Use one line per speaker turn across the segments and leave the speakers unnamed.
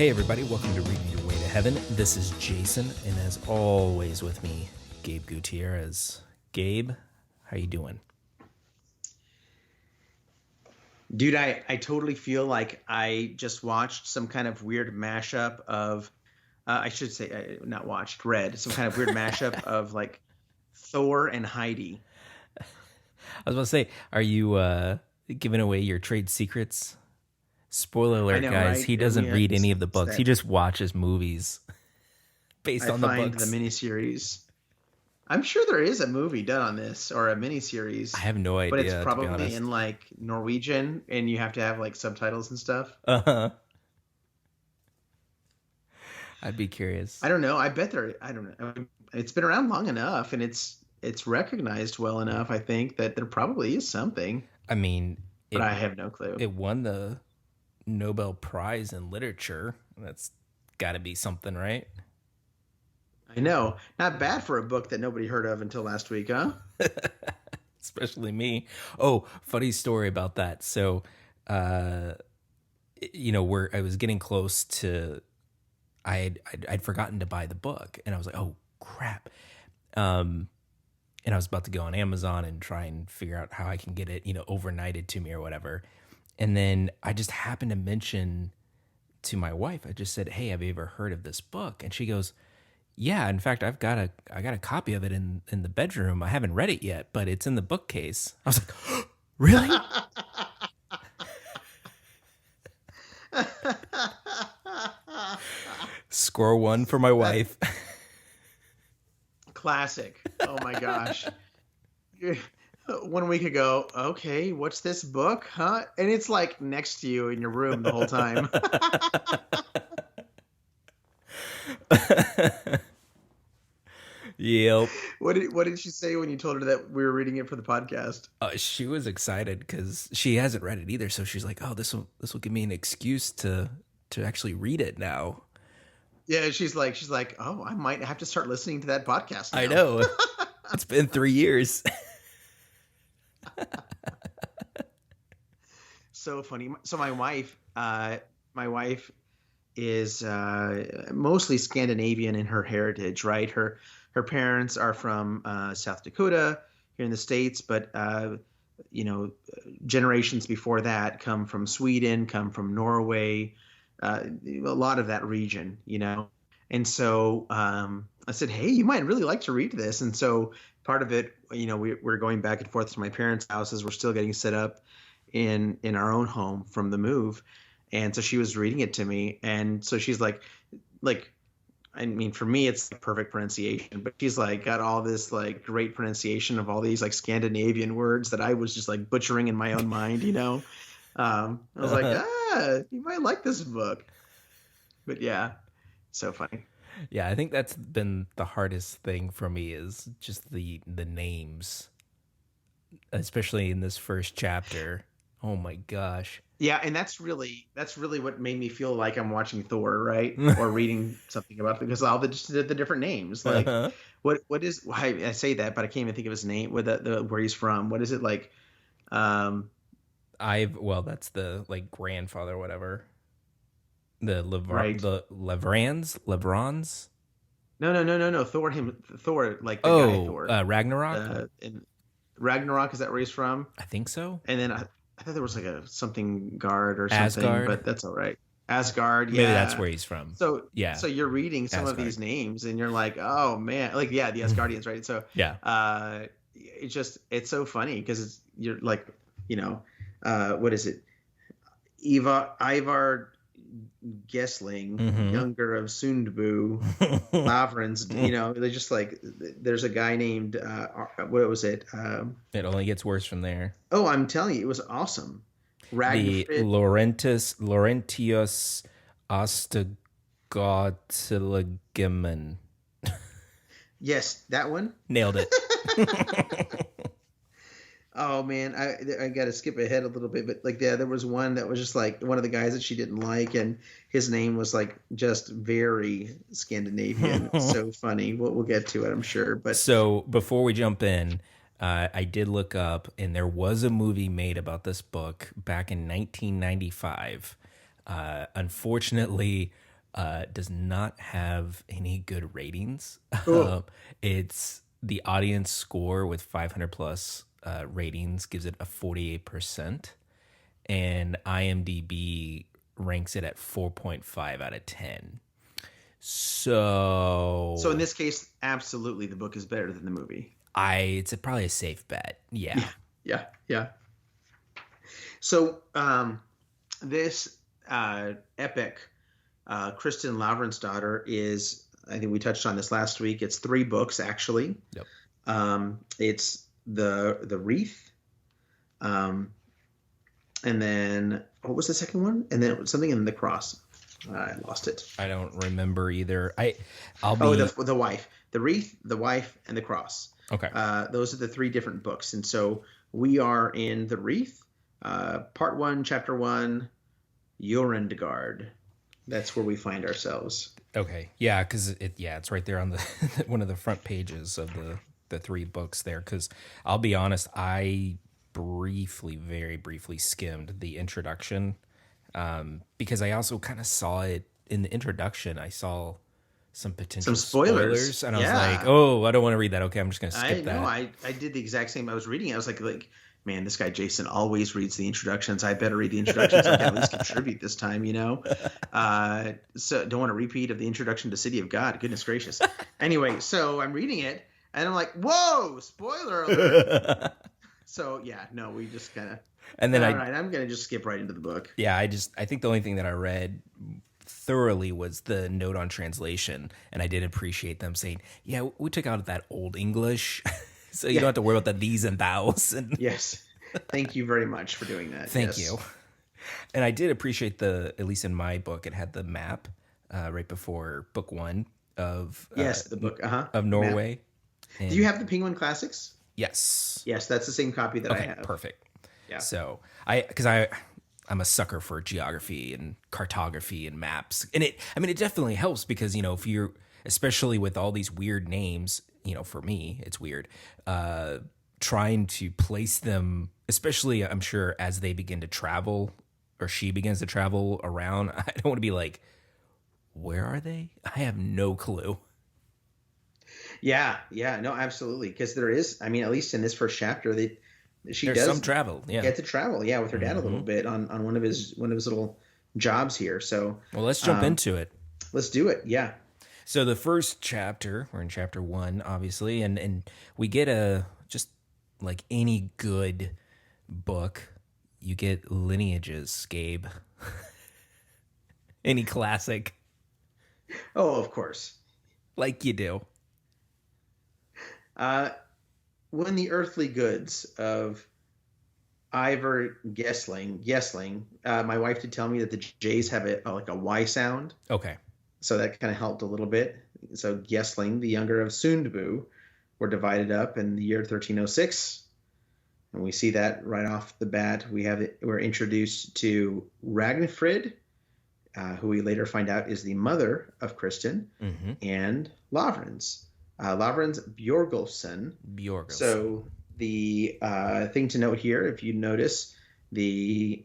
Hey everybody, welcome to Reading Your Way to Heaven. This is Jason, and as always with me, Gabe Gutierrez. Gabe, how you doing?
Dude, I totally feel like I just watched some kind of weird mashup of, I should say, not watched, read some kind of weird mashup of like Thor and Heidi.
I was about to say, are you giving away your trade secrets? Spoiler alert,
I know,
guys.
right?
He doesn't read any of the
It's
books. He
that
just watches movies based
I
on the
find
books.
the miniseries. I'm sure there is a movie done on this or a
I
miniseries,
have no
but it's
idea, to be
probably
honest.
in like Norwegian and you have to have like subtitles and stuff.
Uh-huh. I'd be curious.
I don't know. I bet there. I don't know. I mean, it's been around long enough, and it's recognized well enough. I think that there probably is something,
I mean,
but
it
I have no clue.
it won the Nobel Prize in Literature. That's got to be something, right?
I know. Not bad for a book that nobody heard of until last week, huh?
Especially me. Oh, funny story about that. So, where I was getting close to, I'd forgotten to buy the book, and I was like, oh crap. And I was about to go on Amazon and try and figure out how I can get it, overnighted to me or whatever. And then I just happened to mention to my wife, I just said, "Hey, have you ever heard of this book?" And she goes, "Yeah, in fact, I got a copy of it in the bedroom. I haven't read it yet, but it's in the bookcase." I was like, "Really?" Score one for my wife.
Classic. Oh my gosh. 1 week ago, okay, what's this book, huh? And it's like next to you in your room the whole time.
Yep.
What did she say when you told her that we were reading it for the podcast?
She was excited because she hasn't read it either. So she's like, "Oh, this will give me an excuse to actually read it now."
Yeah, she's like, oh, I might have to start listening to that podcast now.
I know. It's been 3 years.
So funny. So my wife is mostly Scandinavian in her heritage, right? Her parents are from South Dakota here in the States, but generations before that come from Sweden, come from Norway, a lot of that region, And so I said, hey, you might really like to read this. And so part of it, we're going back and forth to my parents' houses. We're still getting set up in our own home from the move. And so she was reading it to me. And so she's like, I mean, for me, it's the perfect pronunciation, but she's like got all this like great pronunciation of all these like Scandinavian words that I was just like butchering in my own mind, I was like, you might like this book. But yeah, so funny.
Yeah, I think that's been the hardest thing for me is just the names, especially in this first chapter. Oh my gosh.
Yeah, and that's really what made me feel like I'm watching Thor, right? Or reading something about it because all the different names. Like what is why I say that, but I can't even think of his name, the where he's from. What is it like?
That's the like grandfather or whatever. The
Right.
Lebrons.
No. Thor, like the guy Thor.
Ragnarok.
In Ragnarok, is that where he's from?
I think so.
And then I thought there was like a something guard or something,
Asgard.
but that's all right. Asgard, yeah.
Maybe that's where he's from.
So
yeah.
So you're reading some
Asgard.
of these names and you're like, oh man, like the Asgardians, right? So
yeah.
It's so funny because you're like, what is it? Ivar Gessling, younger of Sundbu, Lavrans, they're just like, there's a guy named, what was it?
It only gets worse from there.
Oh, I'm telling you, it was awesome.
The Laurentius Ostgottilegemen.
Yes, that one.
Nailed it.
Oh man, I got to skip ahead a little bit, but like there was one that was just like one of the guys that she didn't like, and his name was like just very Scandinavian. So funny. We'll get to it, I'm sure. But
so before we jump in, I did look up, and there was a movie made about this book back in 1995. Unfortunately, does not have any good ratings.
Oh.
It's the audience score with 500 plus ratings gives it a 48%, and IMDb ranks it at 4.5 out of 10.
So in
So
this case, absolutely, the book is better than the movie.
it's probably a safe bet. Yeah.
Yeah. So this epic, Kristin Lavransdatter, is, I think we touched on this last week. It's 3 books actually.
Yep.
It's the Wreath, and then what was the second one? And then it was something in the Cross. I lost it.
I don't remember either. I'll be
Oh, the wife, the Wreath, the wife, and the Cross.
okay.
Those are the 3 different books, and so we are in the Wreath, part 1, chapter 1, Jorundgard. That's where we find ourselves.
Okay. Yeah, because it's right there on the one of the front pages of the 3 books there. Because I'll be honest, I very briefly skimmed the introduction, because I also kind of saw it in the introduction. I saw some potential spoilers, and I was like, "Oh, I don't want to read that." Okay, I'm just going to skip that.
I did the exact same. I was reading it. I was like, man, this guy Jason always reads the introductions. I better read the introductions. So I can at least contribute this time, So don't want a repeat of the introduction to City of God. Goodness gracious. Anyway, so I'm reading it, and I'm like, whoa, spoiler alert. So yeah, no, we just kind of.
And then
all right, I'm gonna just skip right into the book.
Yeah, I think the only thing that I read thoroughly was the note on translation, and I did appreciate them saying, "Yeah, we took out that old English." So you don't have to worry about the these and thous. And
yes. Thank you very much for doing that.
Thank you. And I did appreciate at least in my book, it had the map right before book 1 of
the book
of Norway.
Do you have the Penguin Classics?
Yes.
Yes, that's the same copy that I have.
Perfect.
Yeah.
So I'm a sucker for geography and cartography and maps. And it definitely helps because, if you're, especially with all these weird names, for me, it's weird, trying to place them, especially I'm sure as they begin to travel or she begins to travel around, I don't want to be like, where are they? I have no clue.
Yeah, no, absolutely. Because there is, at least in this first chapter, she
There's
does
some travel,
get to travel, with her dad a little bit on one of his little jobs here. So,
well, let's jump into it.
Let's do it. Yeah.
So the first chapter, we're in chapter 1, obviously, and we get just like any good book, you get lineages, Gabe. Any classic.
Oh, of course.
Like you do.
When the earthly goods of Ivor Gessling, my wife did tell me that the J's have like a Y sound.
Okay.
So that kind of helped a little bit. So Gessling, the younger of Sundbu, were divided up in the year 1306. And we see that right off the bat. We're introduced to Ragnfrid, who we later find out is the mother of Kristin, and Lavrans. Lavrans Bjorgulfsson. So the thing to note here, if you notice, the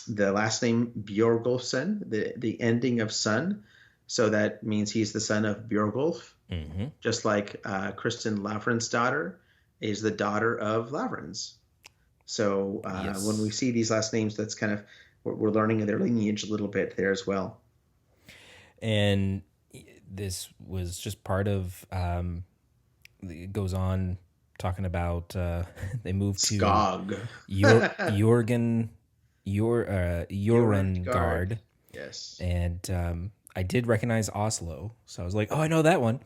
last name Bjorgulfsson, the ending of son, so that means he's the son of Bjorgulf, just like Kristin Lavransdatter is the daughter of Lavrans. So when we see these last names, that's kind of, we're learning their lineage a little bit there as well.
And this was just part of, it goes on talking about, they moved to
Skog.
Jorundgard.
Yes.
And I did recognize Oslo, so I was like, oh, I know that one.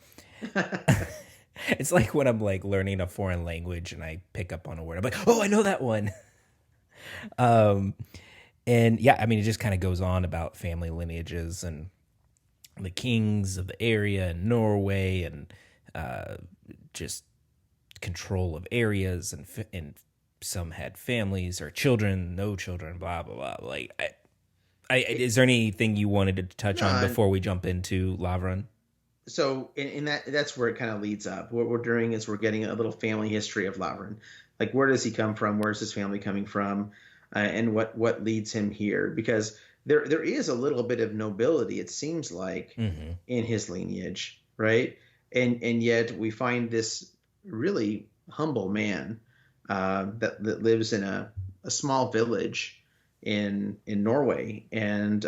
It's like when I'm like learning a foreign language and I pick up on a word, I'm like, oh, I know that one. And yeah, it just kind of goes on about family lineages and the kings of the area in Norway and just control of areas and some had families or children, no children, blah blah blah. Like, is there anything you wanted to touch on before we jump into Lavran?
So in that's where it kind of leads up. What we're doing is we're getting a little family history of Lavran. Like, where does he come from? Where's his family coming from? And what leads him here? Because there is a little bit of nobility, it seems like,
Mm-hmm.
in his lineage, right? And yet we find this really humble man that lives in a small village in Norway, and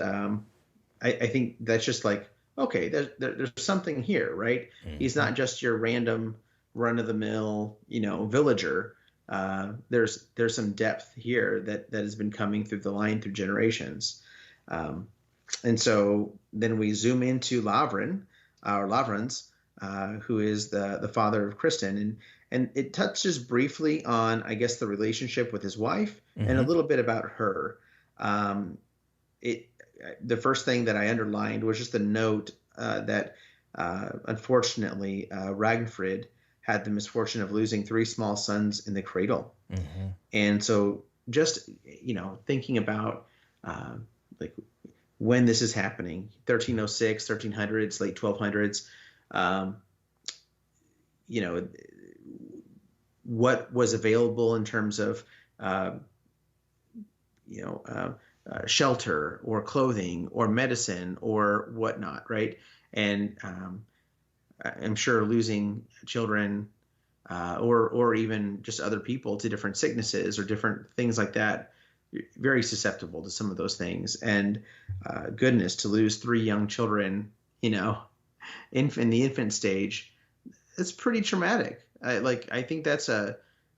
I think that's just like, okay, there's something here, right? He's
Mm-hmm.
not just your random run of the mill, villager. There's some depth here that has been coming through the line through generations. Um, and so then we zoom into Lavrans, who is the father of Kristin, and it touches briefly on, I guess, the relationship with his wife and a
Mm-hmm.
little bit about her. Um, it The first thing that I underlined was just a note that unfortunately Ragnfrid had the misfortune of losing three small sons in the cradle,
Mm-hmm.
and so just thinking about uh, like when this is happening, 1306, 1300s, late 1200s, um, you know what was available in terms of uh, you know, shelter or clothing or medicine or whatnot, right? And I'm sure losing children or even just other people to different sicknesses or different things like that, very susceptible to some of those things. And goodness, to lose three young children, in the infant stage, it's pretty traumatic. I think that's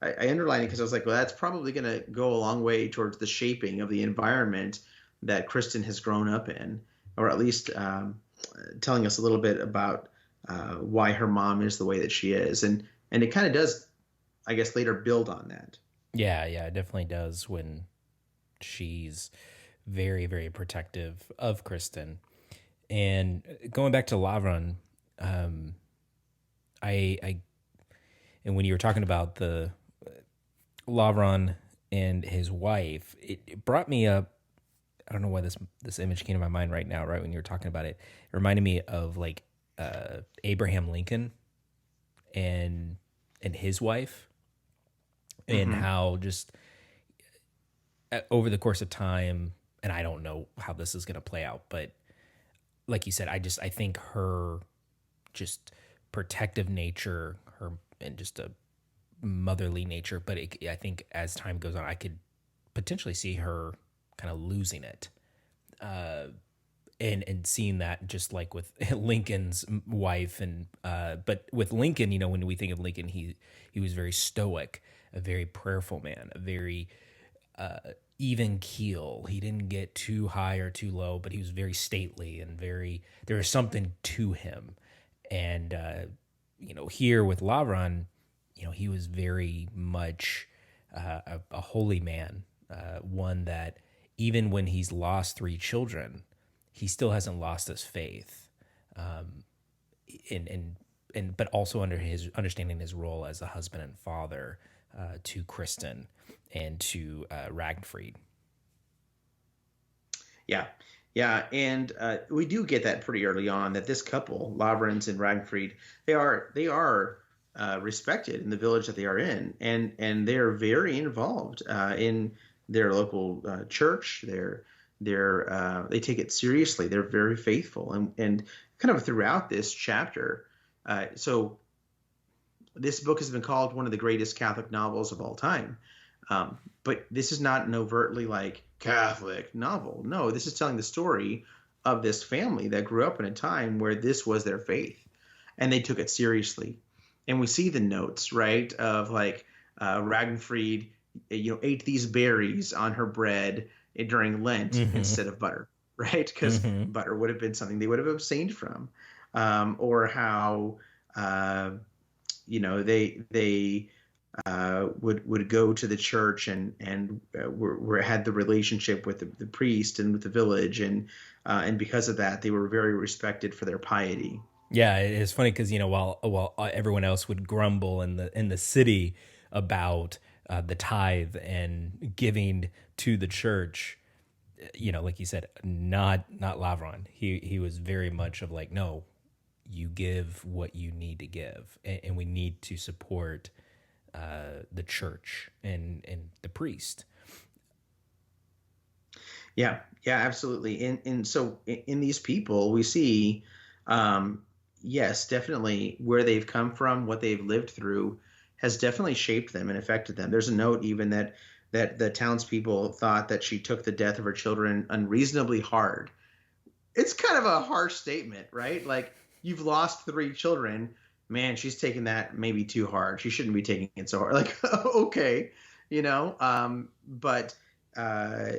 I underline it because I was like, well, that's probably going to go a long way towards the shaping of the environment that Kristin has grown up in, or at least telling us a little bit about why her mom is the way that she is, and it kind of does, I guess, later build on that.
Yeah, yeah, it definitely does when she's very, very protective of Kristen. And going back to Lavron, um, I and when you were talking about the Lavron and his wife, it brought me up. I don't know why this image came to my mind right now. Right when you were talking about it, it reminded me of like Abraham Lincoln and his wife, and
Mm-hmm.
how just over the course of time, and I don't know how this is going to play out, but like you said, I think her just protective nature, her and just a motherly nature, but I think as time goes on, I could potentially see her kind of losing it. Uh, and seeing that just like with Lincoln's wife but with Lincoln, when we think of Lincoln, he was very stoic, a very prayerful man, a very even keel. He didn't get too high or too low, but he was very stately and there was something to him. And here with Lavron, he was very much a holy man, one that even when he's lost three children, he still hasn't lost his faith. And but also under his understanding his role as a husband and father to Kristen and to Ragnfried.
Yeah, yeah, and we do get that pretty early on that this couple, Lavrans and Ragnfried, they are respected in the village that they are in, and they're very involved in their local church. They take it seriously. They're very faithful, and kind of throughout this chapter. So this book has been called one of the greatest Catholic novels of all time. But this is not an overtly like Catholic novel. No, this is telling the story of this family that grew up in a time where this was their faith and they took it seriously. And we see the notes, right, of like Ragnfried, ate these berries on her bread during Lent
Mm-hmm.
instead of butter, right? Because
Mm-hmm.
butter would have been something they would have abstained from. Or how, uh, they would go to the church and had the relationship with the priest and with the village, and because of that they were very respected for their piety.
Yeah, it's funny because while everyone else would grumble in the city about the tithe and giving to the church, like you said, not Lavron. He was very much of like, no, you give what you need to give, and we need to support the church and the priest.
Yeah, yeah, absolutely. And so in these people, we see, um, yes, definitely where they've come from, what they've lived through, has definitely shaped them and affected them. There's a note even that the townspeople thought that she took the death of her children unreasonably hard. It's kind of a harsh statement, right? Like, you've lost three children. Man, she's taking that maybe too hard. She shouldn't be taking it so hard. Like, okay, but uh,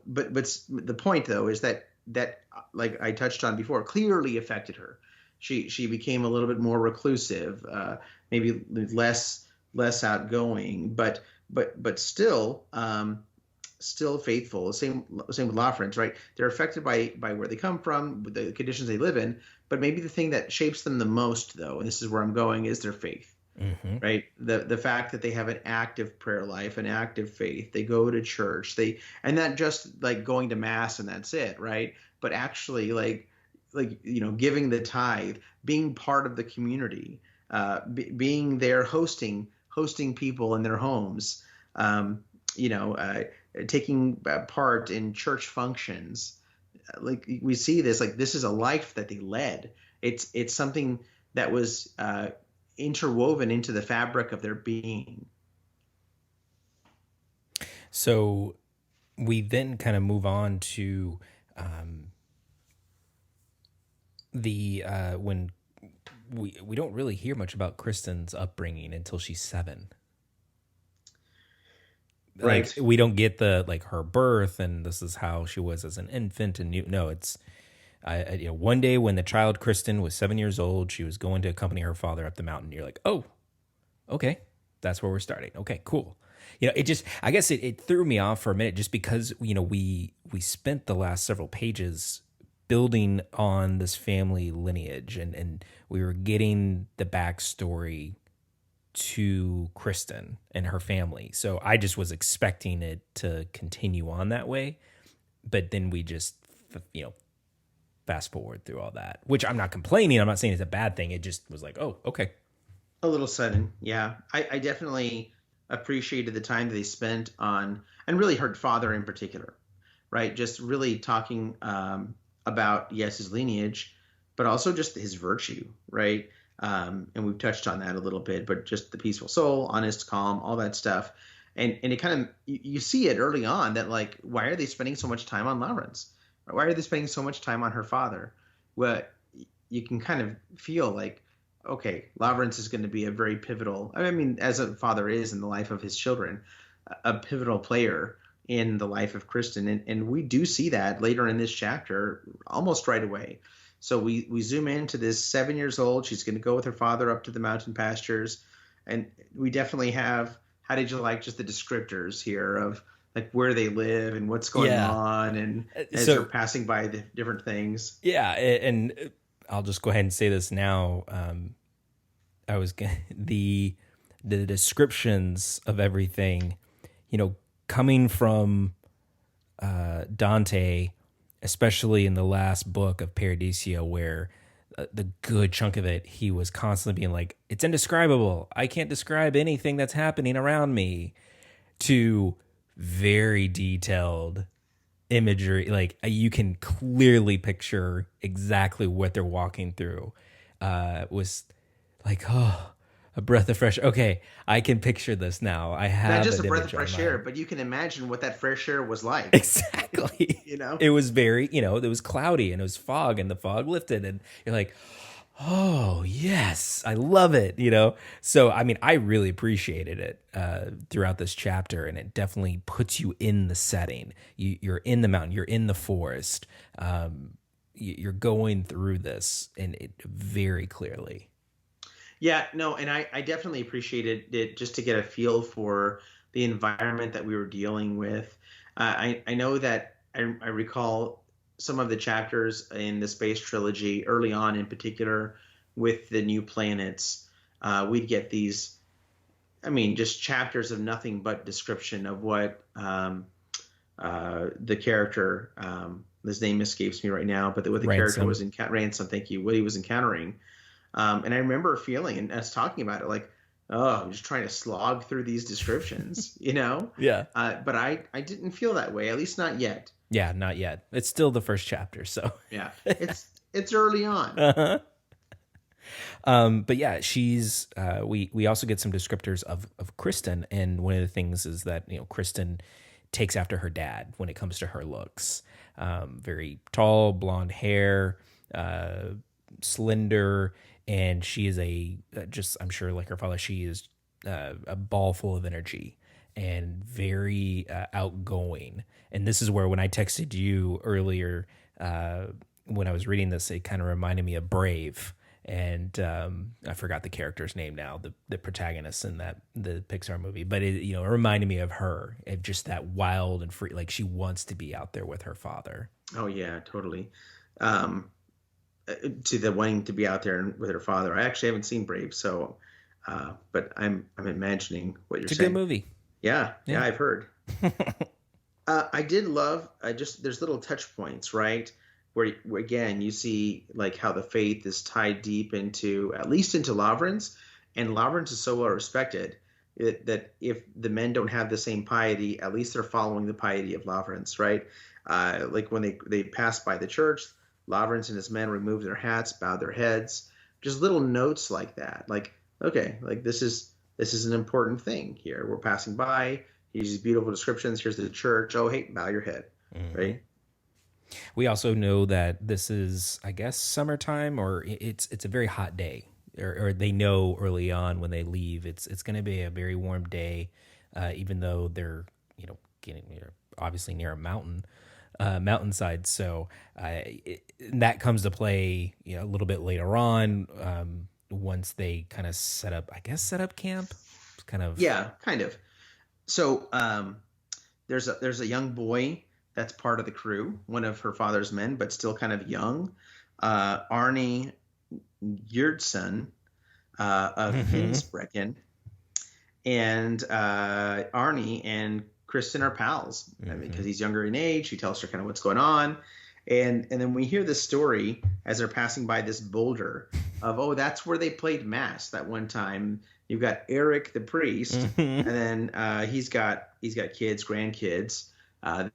but the point though is that like I touched on before, clearly affected her. She became a little bit more reclusive, maybe less outgoing, but still faithful. Same with Lafrance, right? They're affected by where they come from, the conditions they live in. But maybe the thing that shapes them the most, though, and this is where I'm going, is their faith.
Mm-hmm.
Right, the fact that they have an active prayer life, an active faith, they go to church, and not just like going to mass and that's it, right? But actually, giving the tithe, being part of the community, being there, hosting people in their homes, you know, uh, taking part in church functions. Like, we see this, like, this is a life that they led. It's something that was interwoven into the fabric of their being.
So we then kind of move on to the when we don't really hear much about Kristin's upbringing until she's 7. Like,
Right.
we don't get the like her birth and this is how she was as an infant, and no, it's one day when the child Kristin was 7 years old, she was going to accompany her father up the mountain. You're like, oh, okay, that's where we're starting. Okay, cool. It just, I guess it threw me off for a minute just because, we spent the last several pages building on this family lineage, and we were getting the backstory to Kristin and her family. So I just was expecting it to continue on that way. But then we just, fast forward through all that, which I'm not complaining. I'm not saying it's a bad thing. It just was like, oh, okay.
A little sudden, yeah. I definitely appreciated the time they spent on, and really her father in particular, right? Just really talking about, yes, his lineage, but also just his virtue, right? And we've touched on that a little bit, but just the peaceful soul, honest, calm, all that stuff. And it kind of, you see it early on that, like, why are they spending so much time on Lawrence? Why are they spending so much time on her father? Well, you can kind of feel like, okay, Lawrence is going to be a very pivotal, I mean, as a father is in the life of his children, a pivotal player in the life of Kristin. And we do see that later in this chapter, almost right away. So we zoom into this 7 years old. She's going to go with her father up to the mountain pastures. And we definitely have, how did you like just the descriptors here of like where they live and what's going on, and as they're passing by the different things.
Yeah. And I'll just go ahead and say this now. I was the descriptions of everything, coming from Dante, especially in the last book of Paradiso, where the good chunk of it, he was constantly being like, it's indescribable. I can't describe anything that's happening around me, to very detailed imagery. Like, you can clearly picture exactly what they're walking through. Was like, oh, a breath of fresh. Okay, I can picture this now. I have
not just a breath of fresh air, but you can imagine what that fresh air was like.
Exactly. It was very, it was cloudy and it was fog, and the fog lifted, and you're like, oh yes, I love it. So I mean, I really appreciated it throughout this chapter, and it definitely puts you in the setting. You're in the mountain, you're in the forest, you're going through this, and it very clearly.
Yeah, no, and I definitely appreciated it just to get a feel for the environment that we were dealing with. I know that I recall some of the chapters in the Space Trilogy early on, in particular with the new planets. We'd get these, I mean, just chapters of nothing but description of what the character, his name escapes me right now, but what the character was in Ransom. Thank you. What he was encountering. And I remember feeling, and us talking about it, like, oh, I'm just trying to slog through these descriptions, you know?
Yeah.
But I didn't feel that way, at least not yet.
Yeah, not yet. It's still the first chapter, so.
Yeah, it's early on.
Uh-huh. But yeah, she's. We also get some descriptors of Kristin, and one of the things is that Kristin takes after her dad when it comes to her looks. Very tall, blonde hair, slender, and she is just I'm sure like her father, she is a ball full of energy and very outgoing. And this is where when I texted you earlier, when I was reading this, it kind of reminded me of Brave. And I forgot the character's name now, the protagonist in the Pixar movie, but it reminded me of her, of just that wild and free, like she wants to be out there with her father.
Oh yeah, totally. Um, to the wanting to be out there with her father. I actually haven't seen Brave, so but I'm imagining what you're
It's a
saying.
good movie.
Yeah, I've heard. I did love just there's little touch points, right? Where again you see like how the faith is tied deep into at least into Lavrans, and Lavrans is so well respected that if the men don't have the same piety, at least they're following the piety of Lavrans, right? Like when they pass by the church, Lavrans and his men remove their hats, bow their heads, just little notes like that. Like, okay, like this is an important thing here. We're passing by. Here's these beautiful descriptions. Here's the church. Oh, hey, bow your head, right?
We also know that this is, I guess, summertime, or it's a very hot day, or they know early on when they leave it's going to be a very warm day, even though they're getting obviously near a mountainside. So that comes to play a little bit later on, once they kind of set up camp. It's kind of
Yeah, kind of. So there's a young boy that's part of the crew, one of her father's men, but still kind of young. Arnie Gjertsen of Hinsbrecken, and Arnie and Kristin are pals. I mean, because he's younger in age, he tells her kind of what's going on, and then we hear this story as they're passing by this boulder of, oh, that's where they played mass that one time. You've got Eric the priest, and then he's got kids, grandkids.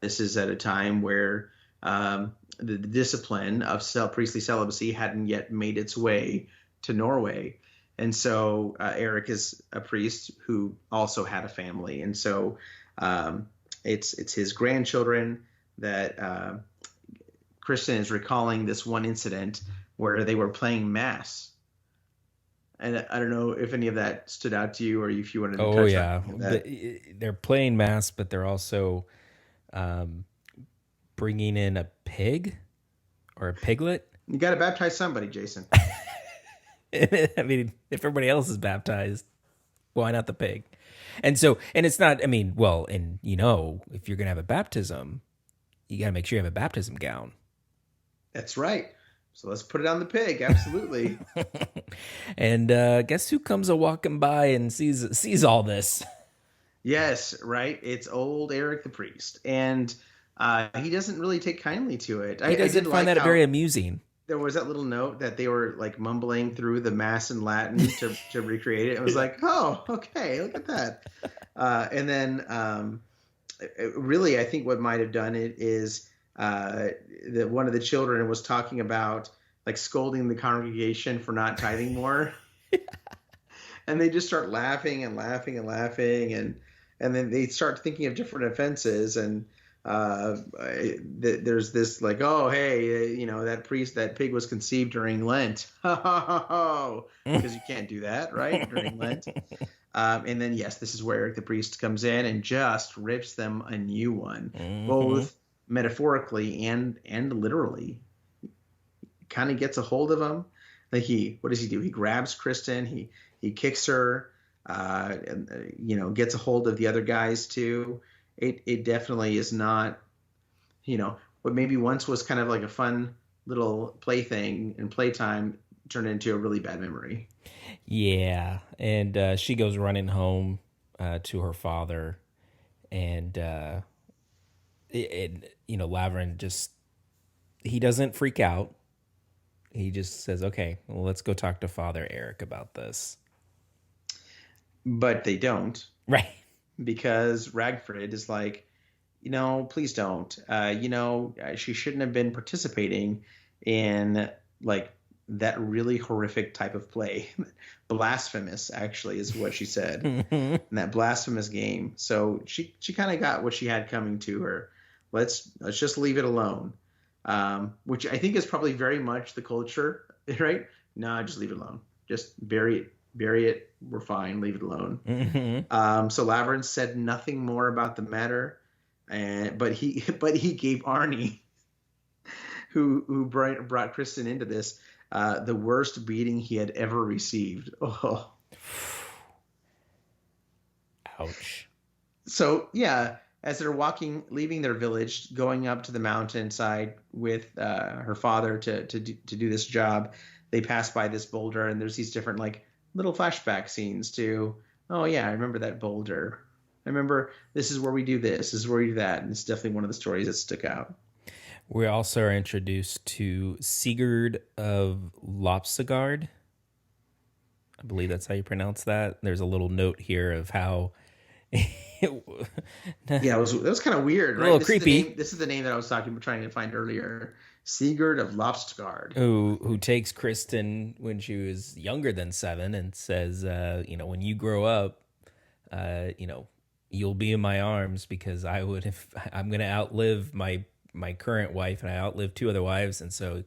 This is at a time where the discipline of priestly celibacy hadn't yet made its way to Norway. And so Eric is a priest who also had a family. And so it's his grandchildren that Kristin is recalling this one incident where they were playing mass. And I don't know if any of that stood out to you, or if you wanted to touch on that.
They're playing mass, but they're also bringing in a pig or a piglet.
You got to baptize somebody, Jason.
I mean, if everybody else is baptized, why not the pig? And it's not, I mean, well, and if you're going to have a baptism, you got to make sure you have a baptism gown.
That's right. So let's put it on the pig. Absolutely.
And guess who comes a walking by and sees all this?
Yes, right. It's old Eric the priest, and he doesn't really take kindly to it.
He doesn't find that very amusing.
There was that little note that they were like mumbling through the mass in Latin to recreate it. It was like, oh, okay, look at that. And then really, I think what might have done it is that one of the children was talking about like scolding the congregation for not tithing more. And they just start laughing and laughing and laughing, and then they start thinking of different offenses, and there's this like, oh, hey, that pig was conceived during Lent, because you can't do that, right, during Lent. And then yes, this is where Eric the priest comes in and just rips them a new one, both metaphorically and literally. Kind of gets a hold of them. Like what does he do? He grabs Kristin. He kicks her. Gets a hold of the other guys too. It definitely is not, what maybe once was kind of like a fun little plaything and playtime turned into a really bad memory.
Yeah, and she goes running home to her father, and Lavran he doesn't freak out. He just says, okay, well, let's go talk to Father Eric about this.
but they don't,
Right.
because Ragfrid is like, please don't. She shouldn't have been participating in like that really horrific type of play. Blasphemous, actually, is what she said. In that blasphemous game. So she kind of got what she had coming to her. Let's just leave it alone. Which I think is probably very much the culture, right? No, just leave it alone. Just bury it. We're fine. Leave it alone. So Lavrans said nothing more about the matter, but he gave Arnie, who brought Kristin into this, the worst beating he had ever received. Oh.
Ouch.
So yeah, as they're leaving their village, going up to the mountainside with her father to do this job, they pass by this boulder, and there's these different like little flashback scenes to, oh yeah, I remember that boulder. I remember this is where we do this is where we do that, and it's definitely one of the stories that stuck out.
We also are introduced to Sigurd of Lopsegard. I believe that's how you pronounce that. There's a little note here of how.
Yeah, that was kind of weird, right?
A little creepy.
This is the name that I was trying to find earlier. Sigurd of Lopsegard.
Who takes Kristin when she was younger than 7 and says, when you grow up, you'll be in my arms, because I'm going to outlive my current wife, and I outlived 2 other wives, and so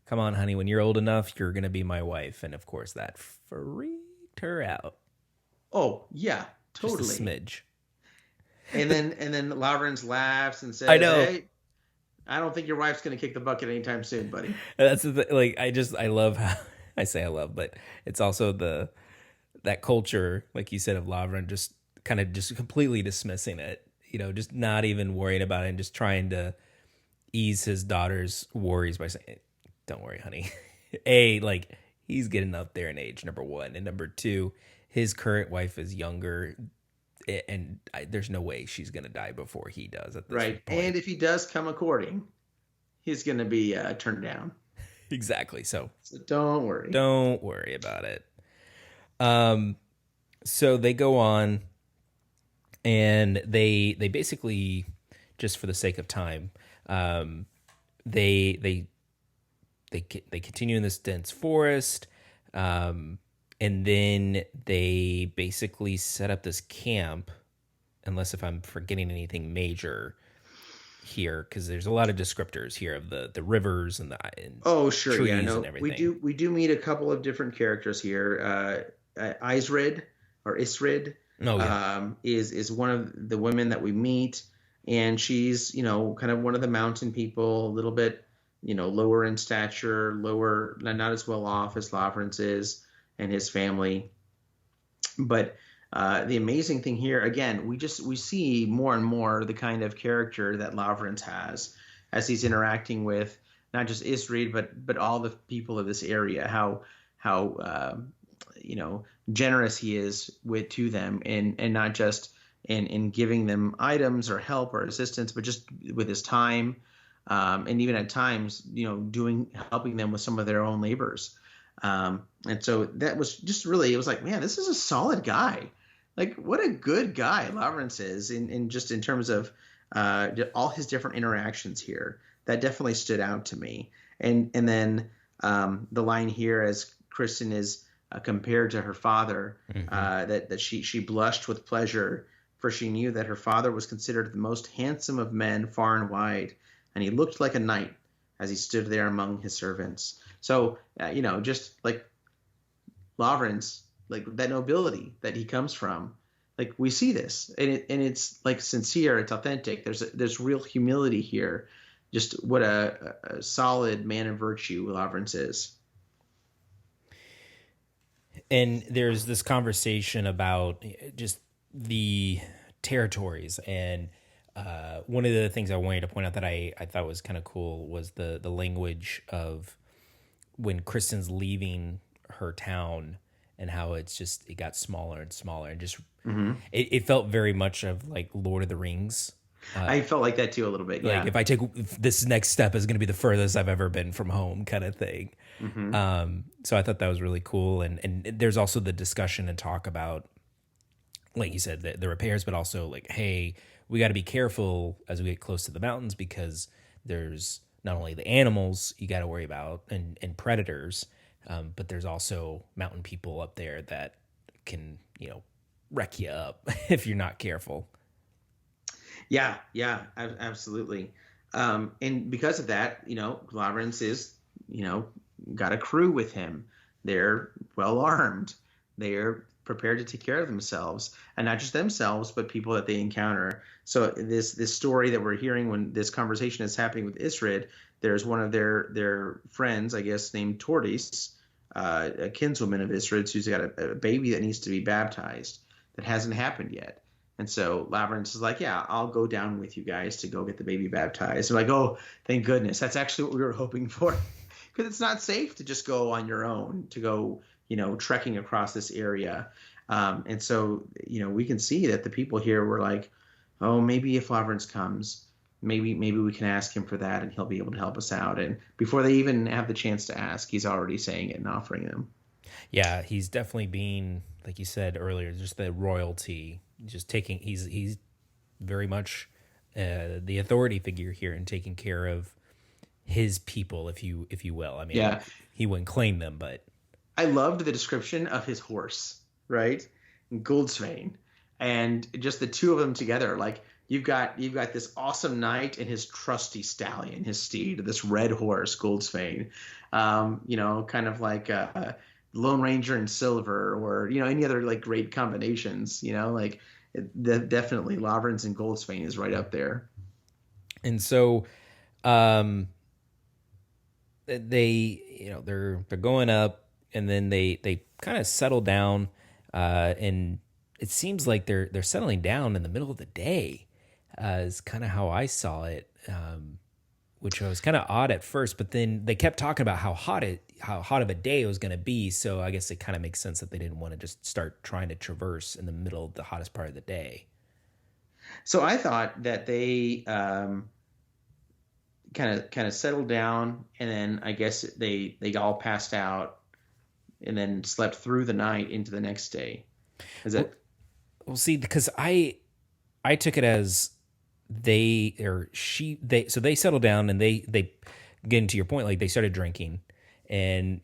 come on, honey, when you're old enough, you're going to be my wife. And of course that freaked her out.
Oh, yeah, totally.
Just a smidge.
And then Lavrans laughs and says,
I know.
Hey, I don't think your wife's going to kick the bucket anytime soon, buddy.
That's the thing. Like, I love how I say I love, but it's also that culture, like you said, of Lavrans just kind of just completely dismissing it, just not even worrying about it, and just trying to ease his daughter's worries by saying, don't worry, honey. Like, he's getting up there in age, number 1. And number 2, his current wife is younger, and there's no way she's going to die before he does at this
right.
point.
And if he does come a courting, he's going to be turned down.
Exactly. So
don't worry.
Don't worry about it. So they go on, and they basically, just for the sake of time, they continue in this dense forest, and then they basically set up this camp, unless if I'm forgetting anything major here, because there's a lot of descriptors here of the rivers and
sure,
trees,
yeah, no,
and everything.
We do meet a couple of different characters here. Isrid or Isrid is one of the women that we meet, and she's kind of one of the mountain people, a little bit lower in stature, not as well off as Lavrans is and his family. But the amazing thing here, again, we see more and more the kind of character that Lavrans has as he's interacting with not just Isrid, but all the people of this area. How generous he is to them, and not just in giving them items or help or assistance, but just with his time, and even at times, helping them with some of their own labors. And so that was just really, it was like, man, this is a solid guy. Like, what a good guy Lavrans is in terms of all his different interactions here. That definitely stood out to me. And then the line here, as Kristin is compared to her father, that she blushed with pleasure, for she knew that her father was considered the most handsome of men far and wide, and he looked like a knight as he stood there among his servants. So, just like Lavrans, like that nobility that he comes from, like we see this, and it's like sincere, it's authentic. There's real humility here. Just what a solid man of virtue Lavrans is.
And there's this conversation about just the territories, and one of the things I wanted to point out that I thought was kind of cool was the language of when Kristin's leaving her town, and how it got smaller and smaller, and just it felt very much of like Lord of the Rings.
I felt like that too a little bit. Yeah.
Like if this next step is going to be the furthest I've ever been from home, kind of thing. So I thought that was really cool, and there's also the discussion and talk about like you said, the repairs, but also like, hey, we got to be careful as we get close to the mountains because there's not only the animals you got to worry about and predators, but there's also mountain people up there that can, wreck you up if you're not careful.
Yeah, yeah, absolutely. And because of that, Lavrans is, got a crew with him. They're well armed. They're prepared to take care of themselves, and not just themselves, but people that they encounter. So this story that we're hearing when this conversation is happening with Isrid, there's one of their friends, I guess, named Tortis, a kinswoman of Isrid's, who's got a baby that needs to be baptized that hasn't happened yet. And so Lavrans is like, yeah, I'll go down with you guys to go get the baby baptized. They're like, oh, thank goodness. That's actually what we were hoping for. Because it's not safe to just go on your own, to go, trekking across this area. And so, we can see that the people here were like, oh, maybe if Lavrans comes, maybe we can ask him for that and he'll be able to help us out. And before they even have the chance to ask, he's already saying it and offering them.
Yeah, he's definitely being, like you said earlier, just the royalty. Just taking, he's very much the authority figure here and taking care of his people, if you will. I mean,
Yeah,
he wouldn't claim them, but
I loved the description of his horse, right? Goldsvein, and just the two of them together. Like you've got this awesome knight and his trusty stallion, his steed, this red horse, Goldsvein. Kind of like Lone Ranger and Silver, or any other like great combinations. Definitely Lavrans and Goldsvein is right up there.
and so they're going up, and then they kind of settle down, and it seems like they're settling down in the middle of the day, is kind of how I saw it, which was kind of odd at first, but then they kept talking about how hot of a day it was going to be, so I guess it kind of makes sense that they didn't want to just start trying to traverse in the middle of the hottest part of the day.
So I thought that they kind of settled down, and then I guess they all passed out, and then slept through the night into the next day. Is that?
Well, see, because I took it as they settled down, and they get into your point, like they started drinking, and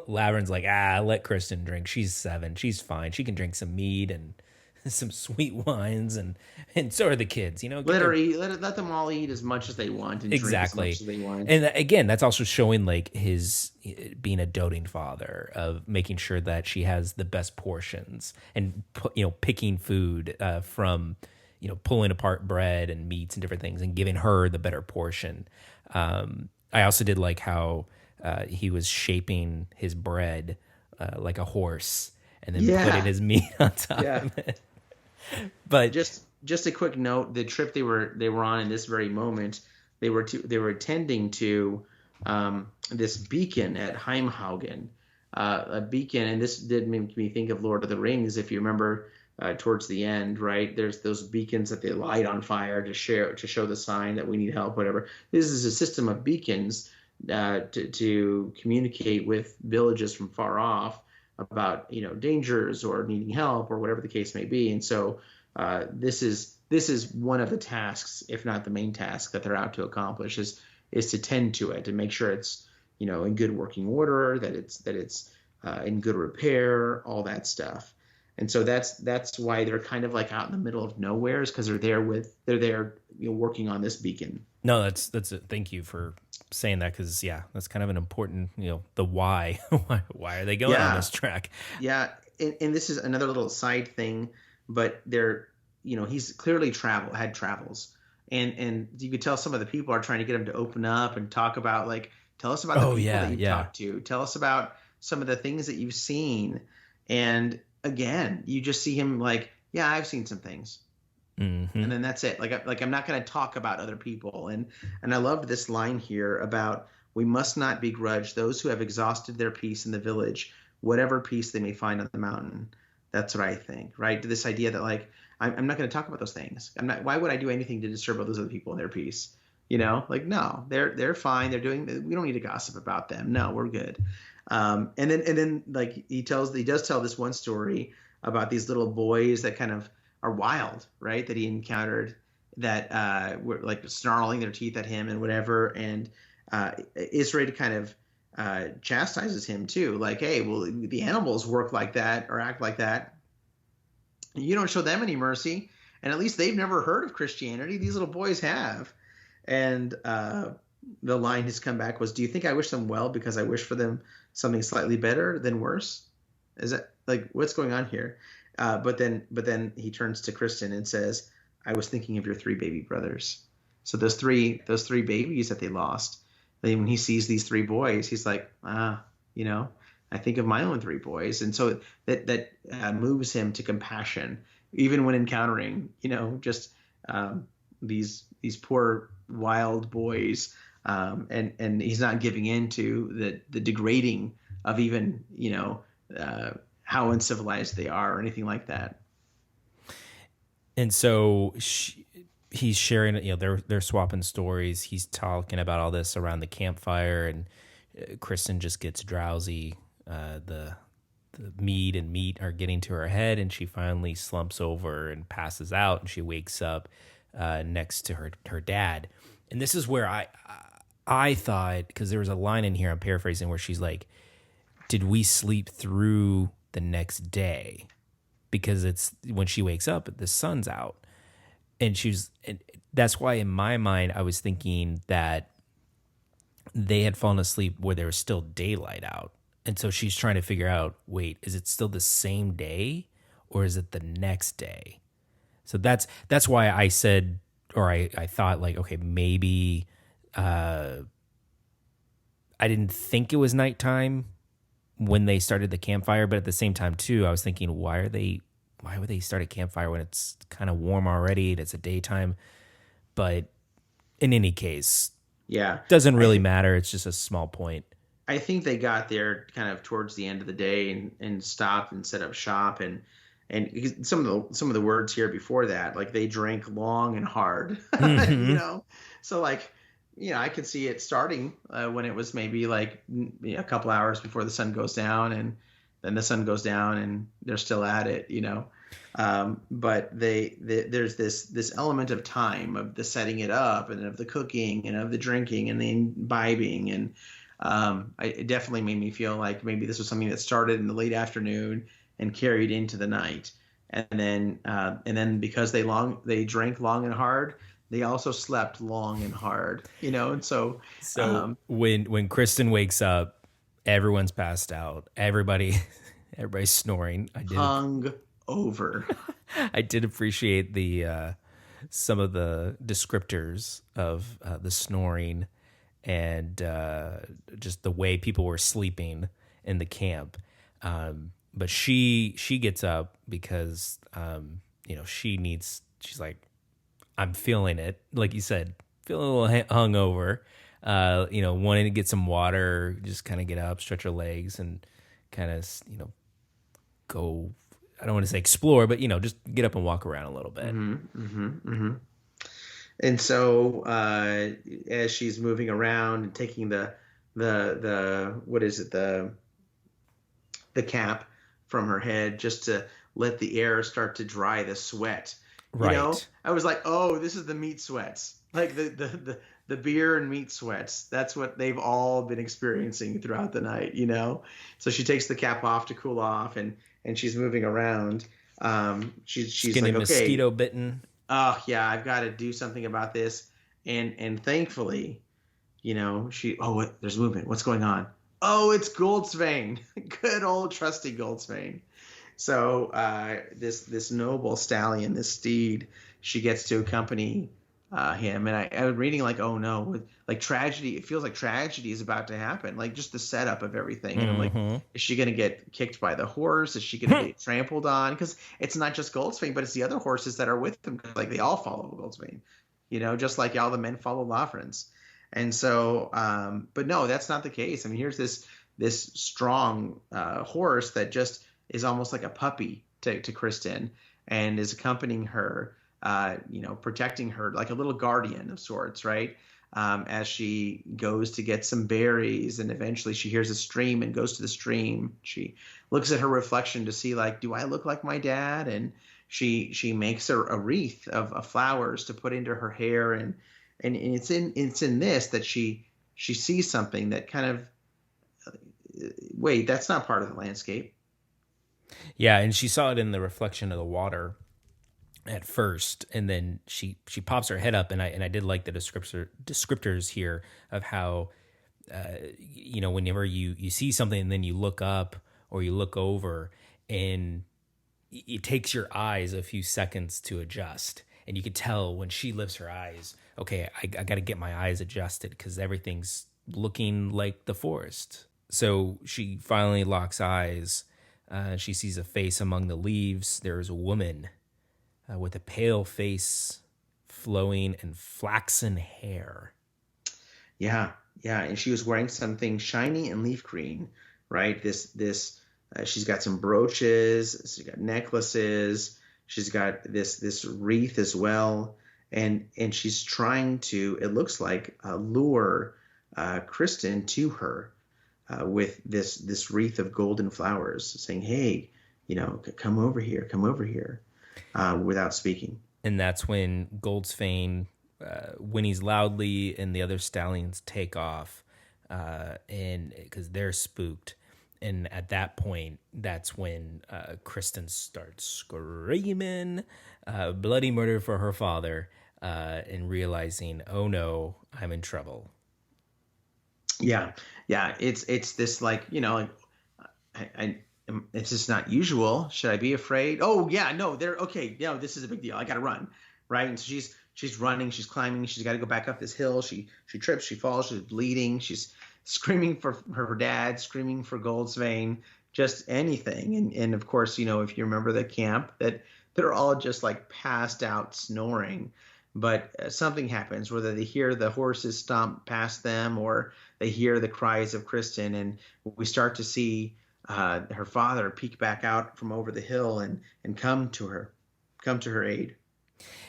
Lavern's like, let Kristin drink. She's 7, she's fine. She can drink some mead and some sweet wines, and so are the kids.
Let them all eat as much as they want and
Exactly.
drink as much as they want.
And again, that's also showing like his being a doting father, of making sure that she has the best portions, and picking food from pulling apart bread and meats and different things and giving her the better portion. I also did like how he was shaping his bread like a horse, and then putting his meat on top of it. But
just a quick note: the trip they were on in this very moment, they were attending to this beacon at Heimhaugen, a beacon, and this did make me think of Lord of the Rings. If you remember, towards the end, right? There's those beacons that they light on fire to show the sign that we need help, whatever. This is a system of beacons to communicate with villages from far off about dangers or needing help or whatever the case may be. And so this is one of the tasks, if not the main task, that they're out to accomplish, is to tend to it and make sure it's in good working order, that it's in good repair, all that stuff. And so that's why they're kind of like out in the middle of nowhere, is because they're there working on this beacon.
No, that's it. Thank you for saying that, because that's kind of an important the why. Why are they going on this track?
Yeah, and this is another little side thing, but they're he's clearly had travels, and you could tell some of the people are trying to get him to open up and talk about, like, tell us about the people that you've talked to, tell us about some of the things that you've seen, and again, you just see him like, yeah, I've seen some things. Mm-hmm. And then that's it. Like I'm not going to talk about other people. And I loved this line here about, we must not begrudge those who have exhausted their peace in the village, whatever peace they may find on the mountain. That's what I think, right? This idea that, like, I'm not going to talk about those things. Why would I do anything to disturb those other people in their peace? Like, no, they're fine. We don't need to gossip about them. No, we're good. And then like he does tell this one story about these little boys that kind of are wild, right? That he encountered that were like snarling their teeth at him and whatever. And Israel kind of chastises him too, like, hey, well, the animals work like that or act like that. You don't show them any mercy, and at least they've never heard of Christianity. These little boys have. And the line has come back was, "Do you think I wish them well because I wish for them something slightly better than worse?" Is that like what's going on here? But then he turns to Kristin and says, "I was thinking of your 3 baby brothers." So those three babies that they lost. Then when he sees these 3 boys, he's like, you know, I think of my own 3 boys, and so that moves him to compassion, even when encountering, you know, just these poor wild boys, and he's not giving in to the degrading of even, you know, how uncivilized they are or anything like that.
And so he's sharing, you know, they're swapping stories. He's talking about all this around the campfire, and Kristin just gets drowsy. The mead and meat are getting to her head, and she finally slumps over and passes out, and she wakes up next to her dad. And this is where I thought, because there was a line in here, I'm paraphrasing, where she's like, did we sleep through the next day? Because it's when she wakes up, the sun's out. And that's why in my mind, I was thinking that they had fallen asleep where there was still daylight out. And so she's trying to figure out, wait, is it still the same day or is it the next day? So that's why I said, or I thought like, okay, maybe I didn't think it was nighttime when they started the campfire, but at the same time too, I was thinking, why would they start a campfire when it's kind of warm already and it's a daytime? But in any case,
yeah,
doesn't really matter. It's just a small point.
I think they got there kind of towards the end of the day and stopped and set up shop, and some of the words here before that, like they drank long and hard,
Mm-hmm.
you know. So like, you know, I could see it starting when it was maybe like a couple hours before the sun goes down, and then the sun goes down and they're still at it, you know. But there's this element of time, of the setting it up and of the cooking and of the drinking and the imbibing, and it definitely made me feel like maybe this was something that started in the late afternoon and carried into the night, and then because they drank long and hard, they also slept long and hard, you know. And so
when Kristin wakes up, everyone's passed out. Everybody's snoring.
Hung over.
I did appreciate the some of the descriptors of the snoring and just the way people were sleeping in the camp. But she gets up because you know, she's like, I'm feeling it, like you said, feeling a little hungover. You know, wanting to get some water, just kind of get up, stretch her legs, and kind of, you know, go. I don't want to say explore, but, you know, just get up and walk around a little bit.
Mm-hmm, mm-hmm, mm-hmm. And so as she's moving around and taking the what is it, the cap from her head, just to let the air start to dry the sweat.
Right.
You know, I was like, oh, this is the meat sweats, like the beer and meat sweats. That's what they've all been experiencing throughout the night, you know. So she takes the cap off to cool off, and she's moving around. She's
getting
like, okay,
mosquito bitten.
Oh yeah, I've got to do something about this. And thankfully, you know, there's movement. What's going on? Oh, it's Goldsvein. Good old trusty Goldsvein. So this noble stallion, this steed, she gets to accompany him. And I was reading like, oh no, like tragedy. It feels like tragedy is about to happen. Like just the setup of everything. And I'm like, is she going to get kicked by the horse? Is she going to get trampled on? Because it's not just Goldsvein, but it's the other horses that are with them. Like they all follow Goldsvein, you know, just like all the men follow Lavransdatter. And so, but no, that's not the case. I mean, here's this strong horse that just is almost like a puppy to Kristin, and is accompanying her, you know, protecting her like a little guardian of sorts, right? as she goes to get some berries, and eventually she hears a stream and goes to the stream. She looks at her reflection to see, like, do I look like my dad? And she makes a wreath of flowers to put into her hair, and it's in this that she sees something that kind of, wait, that's not part of the landscape.
Yeah, and she saw it in the reflection of the water at first, and then she pops her head up, and I did like the descriptors here of how whenever you see something and then you look up or you look over, and it takes your eyes a few seconds to adjust, and you could tell when she lifts her eyes, okay, I got to get my eyes adjusted because everything's looking like the forest. So she finally locks eyes. She sees a face among the leaves. There is a woman with a pale face, flowing and flaxen hair.
Yeah, and she was wearing something shiny and leaf green, right? She's got some brooches, she's got necklaces, she's got this wreath as well, and she's trying to, it looks like, lure Kristin to her with this wreath of golden flowers, saying, "Hey, come over here, without speaking."
And that's when Goldsfane whinnies loudly, and the other stallions take off, and because they're spooked. And at that point, that's when Kristin starts screaming bloody murder for her father, and realizing, oh no, I'm in trouble.
Yeah, it's this, like, it's just not usual. Should I be afraid? Oh yeah, no, they're okay. No, this is a big deal. I got to run, right? And so she's running, she's climbing, she's got to go back up this hill. She trips, she falls, she's bleeding, she's screaming for her dad, screaming for Goldsfane, just anything. And of course, if you remember the camp, that they're all just like passed out snoring. But something happens, whether they hear the horses stomp past them or they hear the cries of Kristin, and we start to see her father peek back out from over the hill and come to her aid.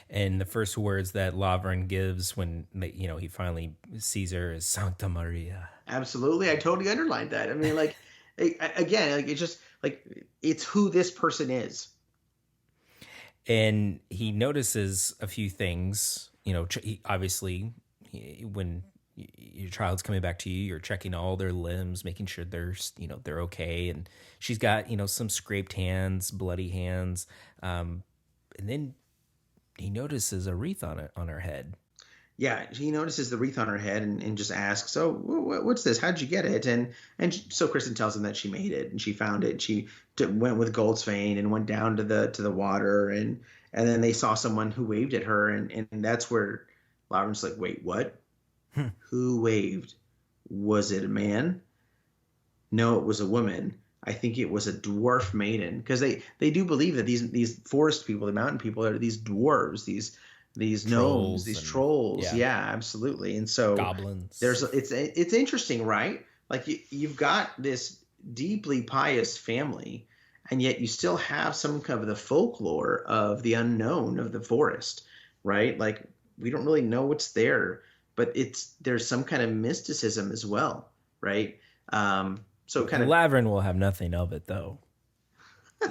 And the first words that Lavran gives when he finally sees her is "Sancta Maria."
Absolutely, I totally underlined that. I mean, like, again, like, it's just like, it's who this person is.
And he notices a few things. Obviously, when your child's coming back to you, you're checking all their limbs, making sure they're okay. And she's got some scraped hands, bloody hands, and then he notices a wreath on her head.
Yeah, he notices the wreath on her head and just asks, "So what's this? How'd you get it?" And so Kristin tells him that she made it and she found it. She went with Goldsfane and went down to the water, and then they saw someone who waved at her, and that's where Lavran's like, "Wait, what? Who waved? Was it a man? No, it was a woman. I think it was a dwarf maiden, because they do believe that these forest people, the mountain people, are these dwarves, these gnomes, these trolls. Yeah, absolutely. And so
goblins.
It's interesting, right? Like, you've got this deeply pious family, and yet you still have some kind of the folklore of the unknown of the forest, right? Like, we don't really know what's there, but there's some kind of mysticism as well, right? So kind of
Lavran will have nothing of it, though.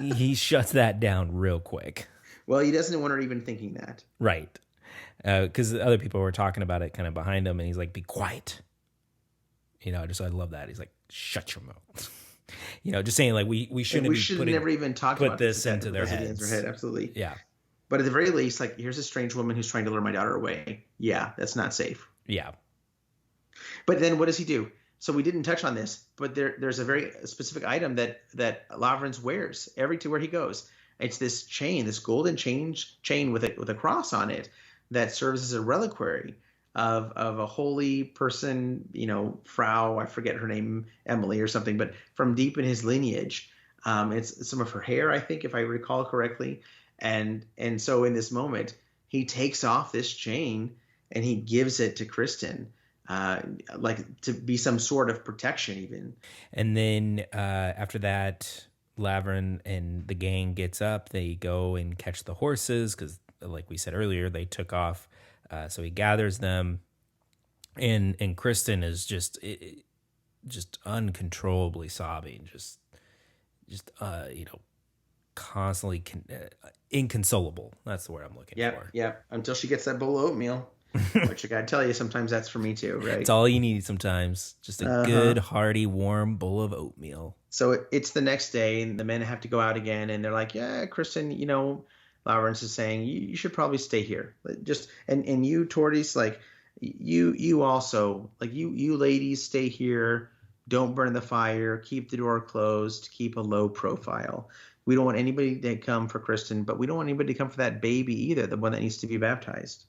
He shuts that down real quick.
Well, he doesn't want her even thinking that.
Right. Because other people were talking about it kind of behind him, and he's like, be quiet. I love that. He's like, shut your mouth. Just saying, like, we shouldn't
never even put
this into their heads.
Absolutely.
Yeah.
But at the very least, like, here's a strange woman who's trying to lure my daughter away. Yeah, that's not safe.
Yeah.
But then what does he do? So we didn't touch on this, but there's a very specific item that Lavran wears everywhere he goes. It's this chain, this golden chain with a cross on it that serves as a reliquary of a holy person, Frau, I forget her name, Emily or something, but from deep in his lineage. It's some of her hair, I think, if I recall correctly. And so in this moment, he takes off this chain and he gives it to Kristin, like to be some sort of protection even.
And then after that, Lavran and the gang gets up. They go and catch the horses because, like we said earlier, they took off. So he gathers them, And Kristin is just uncontrollably sobbing, constantly inconsolable. That's the word I'm looking
Yep,
for.
yep. Until she gets that bowl of oatmeal, which I gotta tell you, sometimes that's for me too, right?
It's all you need sometimes. Just a good, hearty, warm bowl of oatmeal.
So it's the next day, and the men have to go out again, and they're like, "Yeah, Kristin, Lawrence is saying you should probably stay here. Just and you, Tortoise, like you also like you ladies stay here. Don't burn the fire. Keep the door closed. Keep a low profile. We don't want anybody to come for Kristin, but we don't want anybody to come for that baby either, the one that needs to be baptized."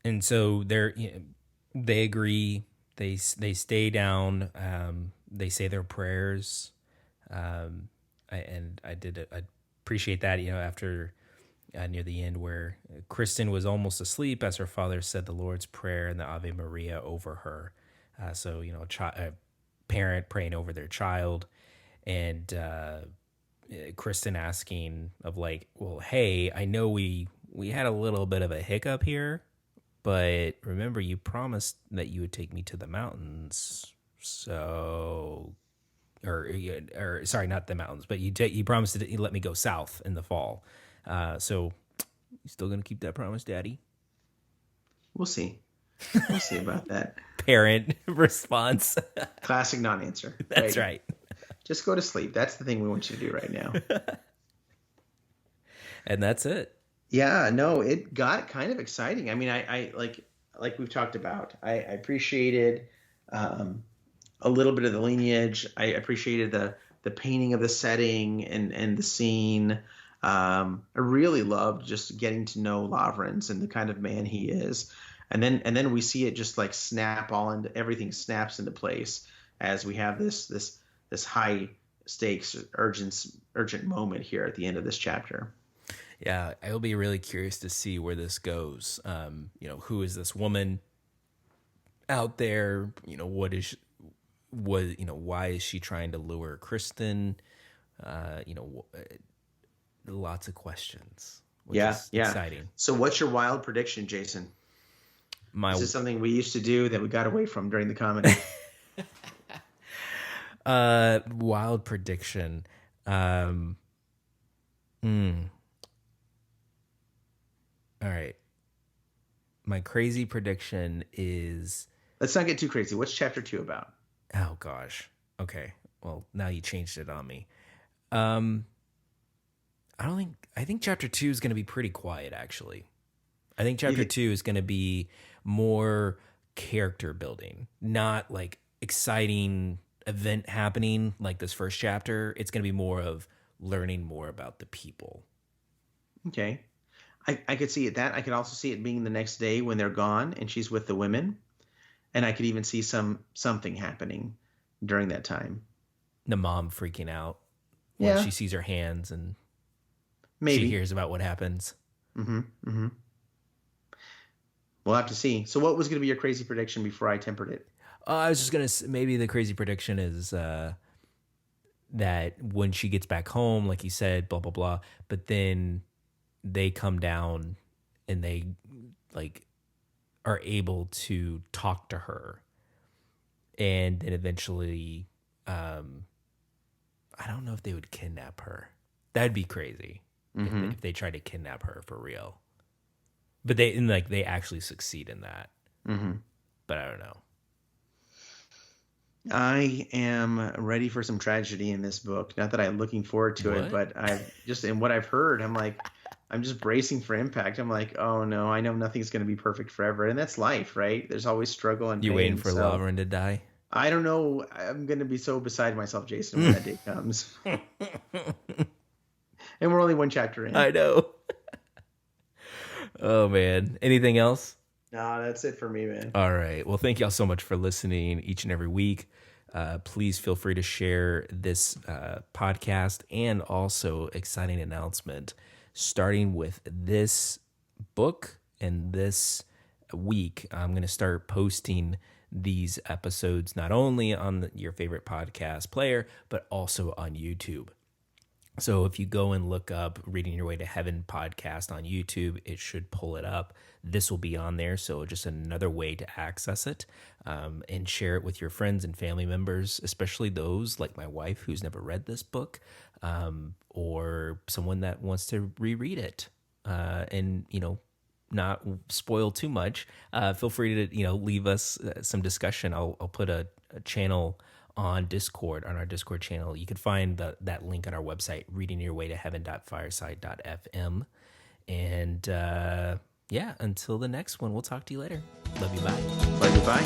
And so they agree. They stay down. They say their prayers. I appreciate that. After near the end, where Kristin was almost asleep as her father said the Lord's Prayer and the Ave Maria over her. So a parent praying over their child, and Kristin asking of like, well, hey, I know we had a little bit of a hiccup here, but remember you promised that you would take me to the mountains. So, or sorry, not the mountains, but you promised to let me go south in the fall. So you still gonna keep that promise, Daddy?
We'll see. We'll see about that.
Parent response.
Classic non-answer.
That's right.
Just go to sleep. That's the thing we want you to do right now.
And that's it.
Yeah, no, it got kind of exciting. I mean, I like we've talked about. I appreciated a little bit of the lineage. I appreciated the painting of the setting and the scene. I really loved just getting to know Lavrans and the kind of man he is. And then we see it just like everything snaps into place as we have this high stakes urgent moment here at the end of this chapter.
Yeah, I'll be really curious to see where this goes. Who is this woman out there? Why is she trying to lure Kristin? Lots of questions. Which is exciting.
So what's your wild prediction, Jason? This is something we used to do that we got away from during the comedy.
Wild prediction. All right. My crazy prediction is...
Let's not get too crazy. What's chapter 2 about?
Oh, gosh. Okay. Well, now you changed it on me. I think chapter 2 is going to be pretty quiet, actually. I think chapter 2 is going to be more character building, not like exciting event happening like this first chapter. It's going to be more of learning more about the people.
Okay. I could see it that. I could also see it being the next day when they're gone and she's with the women. And I could even see something happening during that time.
The mom freaking out when she sees her hands and she hears about what happens.
Mm-hmm. Mm-hmm. We'll have to see. So what was going to be your crazy prediction before I tempered it?
I was just going to maybe the crazy prediction is that when she gets back home, like you said, blah, blah, blah, but then they come down and they like are able to talk to her. And then eventually, I don't know if they would kidnap her. That'd be crazy if they tried to kidnap her for real. But they actually succeed in that.
Mm-hmm.
But I don't know.
I am ready for some tragedy in this book. Not that I'm looking forward to it, but in what I've heard, I'm just bracing for impact. I'm like, oh no, I know nothing's going to be perfect forever. And that's life, right? There's always struggle and pain.
You waiting for Lavran to die?
I don't know. I'm going to be so beside myself, Jason, when that day comes. And we're only one chapter in.
I know. Oh, man. Anything else?
No, that's it for me, man.
All right. Well, thank y'all so much for listening each and every week. Please feel free to share this podcast, and also exciting announcement starting with this book and this week. I'm going to start posting these episodes not only on your favorite podcast player, but also on YouTube. So if you go and look up Reading Your Way to Heaven podcast on YouTube, it should pull it up. This will be on there. So just another way to access it, and share it with your friends and family members, especially those like my wife who's never read this book, or someone that wants to reread it, and, not spoil too much. Feel free to, leave us some discussion. I'll put a channel on Discord, on our Discord channel. You can find that link on our website, readingyourwaytoheaven.fireside.fm. And yeah, until the next one, we'll talk to you later. Love you. Bye.
Love you. Bye.